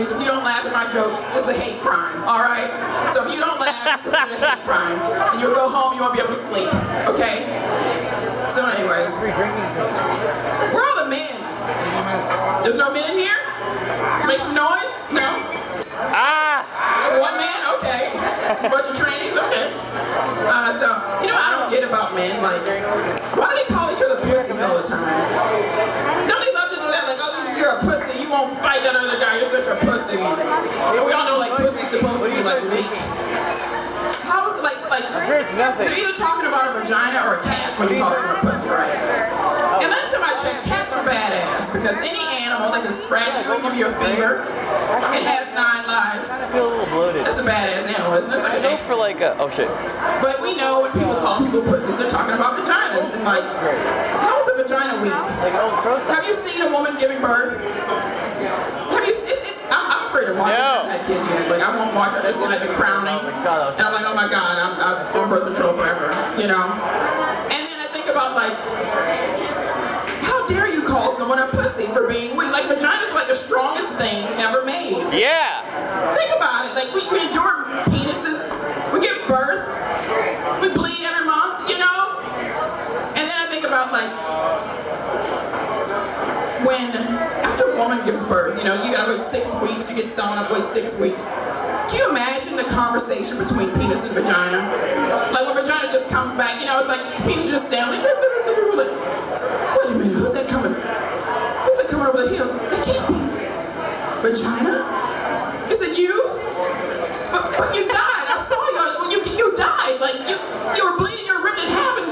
ladies, if you don't laugh at my jokes, it's a hate crime, all right? So if you don't laugh, it's a hate crime. And you'll go home, you won't be able to sleep, okay? So anyway, where are all the men? There's no men in here? Make some noise? No? One man? Okay. It's a bunch of trainees? Okay. So, you know, I don't get about men, like, why do they call each other pussies all the time? Don't they love to do that? Like, oh, you're a pussy, you won't fight that other guy, you're such a pussy. And we all know, like, pussy's supposed to be, like, weak. How, like, they're either talking about a vagina or a cat when you call someone a pussy, right? And last time I checked, cats are badass because any animal that can scratch you and give you a fever, it has 9 lives. I feel a little bloated. That's a badass animal, isn't it? It's like I for like a, oh shit. But we know when people call people pussies, they're talking about vaginas. And like, how is a vagina weak? Have you seen a woman giving birth? Have you seen it? I'm afraid of watching that kids yet. Like, I won't watch it. I just see like the crowning. And I'm like, oh my God, I'm on birth control forever, you know? And then I think about like, how dare you call someone a pussy for being weak? Like, vagina's like the strongest thing ever made. Yeah. Think about it. Like, we endure penises. We give birth. We bleed every month, you know? And then I think about, like, when, after a woman gives birth, you know, you gotta wait 6 weeks, you get sewn up, wait 6 weeks. Can you imagine the conversation between penis and vagina? Like, when vagina just comes back, you know, it's like, penis just standing like, wait a minute, who's that coming? Who's that coming over the hill? It can't be. Vagina? Is it you? But you died. I saw you. When you died. Like, you were bleeding, you were ripped in half, and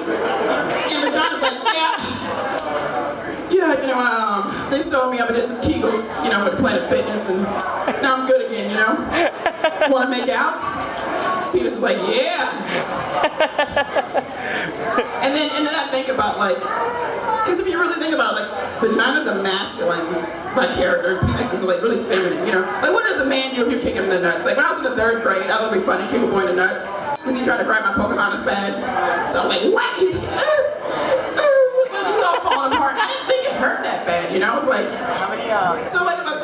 vagina's like, yeah, you know, they sewed me up and did some Kegels, you know, with Planet Fitness, and now I'm good again, you know? Want to make out? Penis is like, yeah. And then I think about, like, because if you really think about it, like, vagina's a masculine, like, character, penis is, like, really feminine, you know? Like, what does a man do if you kick him in the nuts? Like, when I was in the 3rd grade, I thought it would be funny, kick a boy in the nuts, because he tried to grab my Pocahontas bag. So I was like, what? He's like, he's all falling apart. I didn't think it hurt that bad, you know? I was like, so, like, the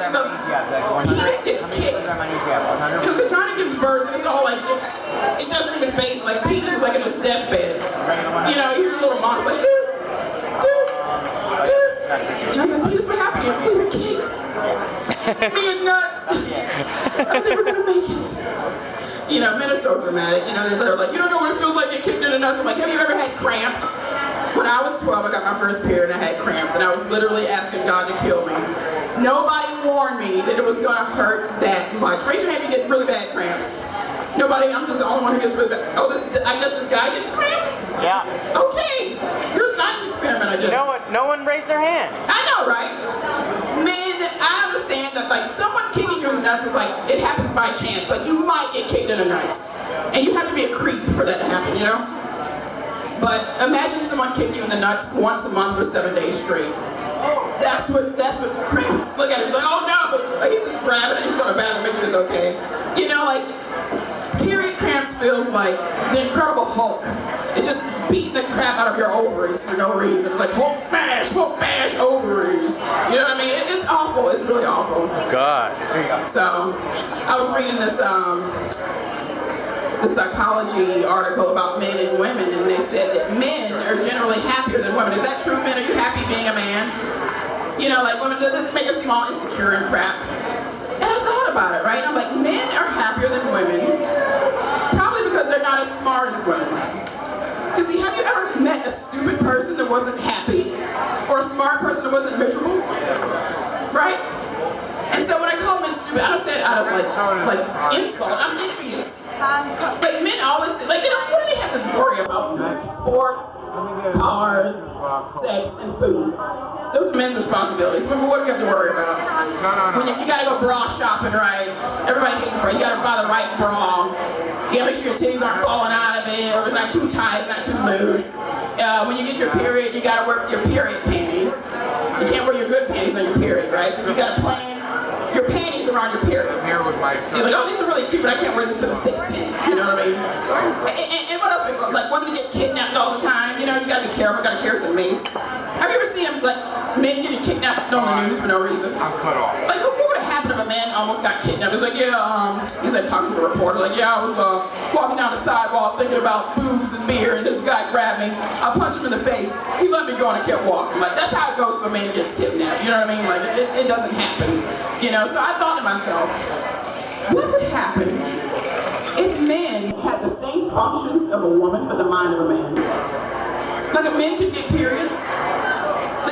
penis gets kicked. The vagina gives birth, and it's all like, it doesn't even phase. Like, penis is like in its deathbed. You know, you hear a little moth like, Johnson, penis, what happened here? We were kicked. Me and nuts. I think we're gonna make it. You know, men are so dramatic. You know, they're like, you don't know what it feels like to get kicked in the nuts. I'm like, have you ever had cramps? When I was 12, I got my first period and I had cramps, and I was literally asking God to kill me. Nobody warned me that it was gonna hurt that much. Raise your hand if you get really bad cramps. Nobody, I'm just the only one who gets really bad. Oh, I guess this guy gets cramps? Yeah. Okay. You're a science experiment, I guess. No one raised their hand. I know, right? Men, I understand that, like, someone kicking you in the nuts is like, it happens by chance. Like, you might get kicked in the nuts. And you have to be a creep for that to happen, you know? But imagine someone kicking you in the nuts once a month for 7 days straight. That's what cramps look at it. Like, oh no! Like, he's just grabbing it, he's going to bathroom, make sure it's okay. You know, like, period cramps feels like the Incredible Hulk. It's just beating the crap out of your ovaries for no reason. It's like, Hulk smash, ovaries. You know what I mean? It's awful. It's really awful. God. So, I was reading this, the psychology article about men and women, and they said that men are generally happier than women. Is that true, men? Are you happy being a man? You know, like, women, they make us seem all insecure and crap. And I thought about it, right? I'm like, men are happier than women, probably because they're not as smart as women. Because, see, have you ever met a stupid person that wasn't happy? Or a smart person that wasn't miserable? Right? And so when I call men stupid, I don't say it out of, like insult. I'm envious. Like, men always say, like, what do they have to worry about? Sports, cars, sex, and food. Those are men's responsibilities. But what do you have to worry about? When you gotta go bra shopping, right? Everybody hates bra. You gotta buy the right bra. You gotta make sure your titties aren't falling out of it, or it's not too tight, not too loose. When you get your period, you gotta wear your period panties. You can't wear your good panties on your period, right? So you gotta plan your panties around your period. So you're like, oh, these are really cute, but I can't wear these to the 16. You know what I mean? And what else? Like, women get kidnapped all the time. You know, you gotta be careful. You gotta carry some mace. Have you ever seen them, like, men getting kidnapped on the news for no reason? I'm cut off. Like, what would have happened if of a man almost got kidnapped. He's like, he's like talking to the reporter, like, I was walking down the sidewalk thinking about boobs and beer, and this guy grabbed me. I punched him in the face. He let me go and I kept walking. Like, that's how it goes if a man gets kidnapped. You know what I mean? Like, it doesn't happen. You know, so I thought to myself, what would happen if men had the same functions of a woman but the mind of a man? Like, a man could get periods.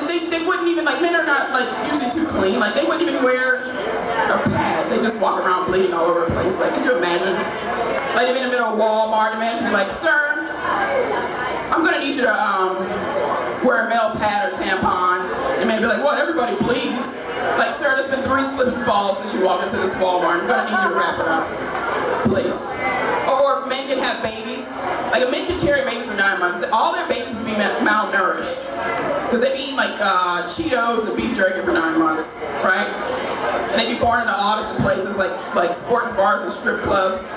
They wouldn't even, like, men are not, like, usually too clean. Like, they wouldn't even wear a pad. They just walk around bleeding all over the place. Like, could you imagine? Like, they'd be in the middle of Walmart, the manager would be like, sir, I'm gonna need you to wear a male pad or tampon. And maybe be like, what, everybody bleeds. Like, sir, there's been 3 slip and falls since you walked into this Walmart. I'm gonna need you to wrap it up, please. Or if men can have babies. Like, if men can carry babies for 9 months, all their babies would be malnourished. Because they'd be eating like Cheetos and beef jerky for 9 months, right? And they'd be born in the oddest of places like sports bars and strip clubs.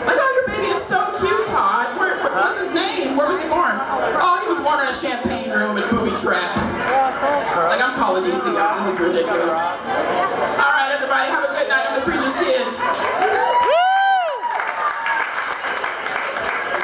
Like, oh, your baby is so cute, Todd. What's his name? Where was he born? Oh, he was born in a champagne room and booby trapped. Like, I'm calling DC out. This is ridiculous.